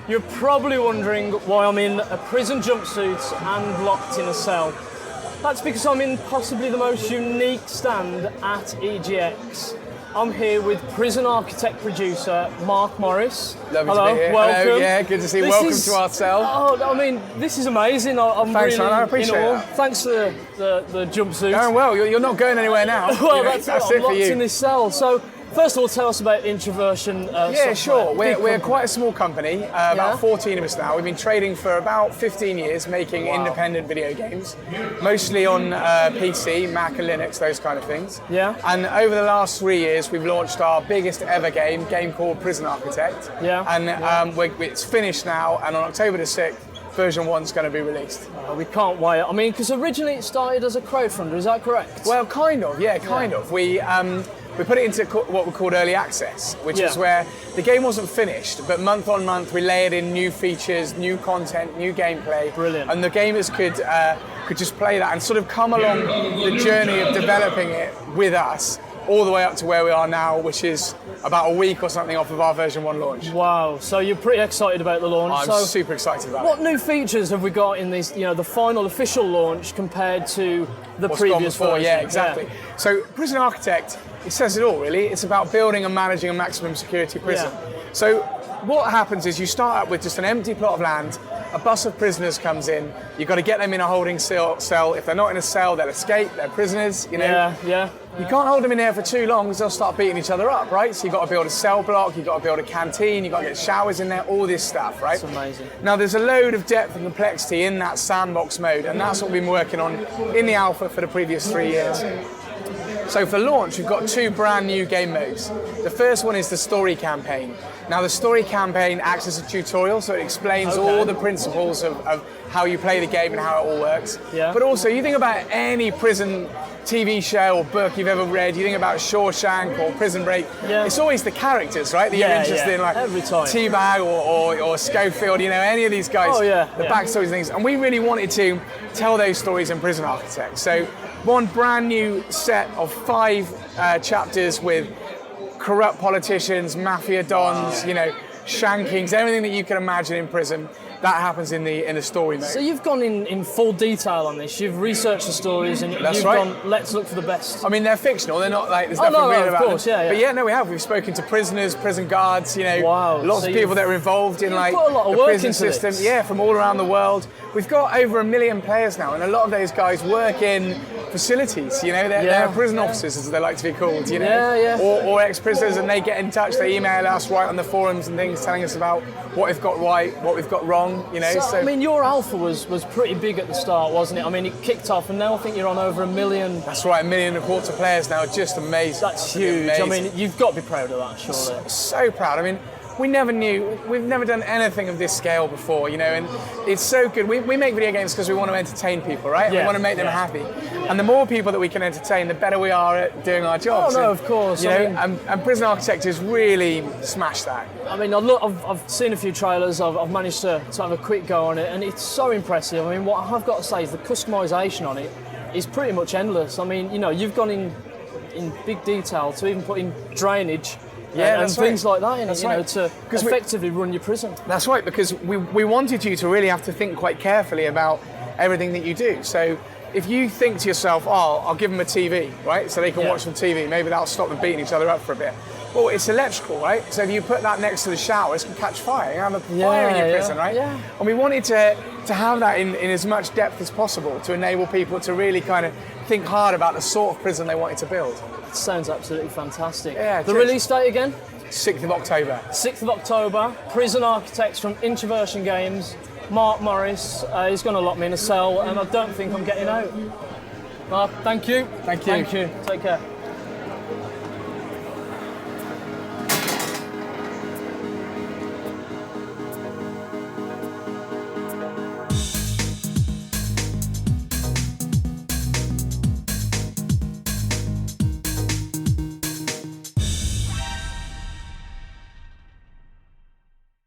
You're probably wondering why I'm in a prison jumpsuit and locked in a cell. That's because I'm in possibly the most unique stand at EGX. I'm here with prison architect producer Mark Morris. Lovely Hello, to be here. welcome. Hello, yeah, good to see you. Welcome to our cell. Oh, I mean, this is amazing. I'm Thanks, really man, I appreciate in awe. that. Thanks for the jumpsuit. Going well, you're not going anywhere now. Well, You know, that's it I'm for locked you. in this cell. So, first of all, tell us about Introversion Software. Yeah, sure. Big We're company. quite a small company, about 14 of us now. We've been trading for about 15 years, making independent video games, mostly on PC, Mac and Linux, those kind of things. Yeah. And over the last 3 years, we've launched our biggest ever game called Prison Architect. Yeah. And it's finished now, and on October the 6th, version 1's going to be released. We can't wait. I mean, because originally it started as a crowdfunder, is that correct? Well, kind of, yeah, kind of. We put it into what we called early access, which is where the game wasn't finished, but month on month we layered in new features, new content, new gameplay. Brilliant. And the gamers could just play that and sort of come along the journey of developing it with us, all the way up to where we are now, which is about a week or something off of our version 1 launch. Wow, so you're pretty excited about the launch. I'm super excited about what it. new features have we got in this, the final official launch compared to the What's previous gone before, version? yeah, exactly. So Prison Architect, it says it all really. It's about building and managing a maximum security prison. Yeah. So what happens is you start out with just an empty plot of land, a bus of prisoners comes in, you've got to get them in a holding cell. If they're not in a cell, they'll escape, they're prisoners, Yeah. You can't hold them in there for too long because they'll start beating each other up, right? So you've got to build a cell block, you've got to build a canteen, you've got to get showers in there, all this stuff, right? That's amazing. Now there's a load of depth and complexity in that sandbox mode, and that's what we've been working on in the alpha for the previous 3 years. So for launch, we've got 2 brand new game modes. The first one is the story campaign. Now the story campaign acts as a tutorial, so it explains all the principles of how you play the game and how it all works. Yeah. But also, you think about any prison TV show or book you've ever read, you think about Shawshank or Prison Break, it's always the characters, right, that you're interested in, like every time. T-Bag or Schofield, any of these guys, the backstories and things. And we really wanted to tell those stories in Prison Architect. So one brand new set of 5 chapters with corrupt politicians, mafia dons, shankings, everything that you can imagine in prison. That happens in the story mode. So you've gone in full detail on this. You've researched the stories and you've gone, let's look for the best. I mean, they're fictional. They're not like, there's nothing real about course, them. Yeah. But we have. We've spoken to prisoners, prison guards, Wow. lots So of people that are involved in like put a lot of the work prison into system. this. Yeah, from all around the world. We've got over 1 million players now, and a lot of those guys work in facilities. They're prison officers, as they like to be called. Or ex-prisoners, and they get in touch. They email us right on the forums and things, telling us about what we've got right, what we've got wrong. So, I mean, your alpha was pretty big at the start, wasn't it? I mean, it kicked off, and now I think you're on over 1 million. That's right, 1.25 million players now. Just amazing. That's huge. Amazing. I mean, you've got to be proud of that, surely. So proud. I mean, we never knew, we've never done anything of this scale before, and it's so good. We make video games because we want to entertain people, right? Yeah, we want to make them happy. And the more people that we can entertain, the better we are at doing our jobs. Oh, no, of course. And Prison Architect has really smashed that. I mean, I've seen a few trailers, I've managed to have a quick go on it, and it's so impressive. I mean, what I've got to say is the customization on it is pretty much endless. I mean, you've gone in big detail to even put in drainage and things like that in it, to effectively run your prison. That's right, because we wanted you to really have to think quite carefully about everything that you do. So if you think to yourself, I'll give them a TV, right, so they can watch some TV, maybe that'll stop them beating each other up for a bit. Well, it's electrical, right? So if you put that next to the shower, it can catch fire. You have a fire in your prison, right? Yeah. And we wanted to have that in as much depth as possible to enable people to really kind of think hard about the sort of prison they wanted to build. It sounds absolutely fantastic. Yeah, the release date again? 6th of October. 6th of October, Prison Architects from Introversion Games. Mark Morris, he's going to lock me in a cell, and I don't think I'm getting out. Mark, thank you. Thank you. Thank you. Take care.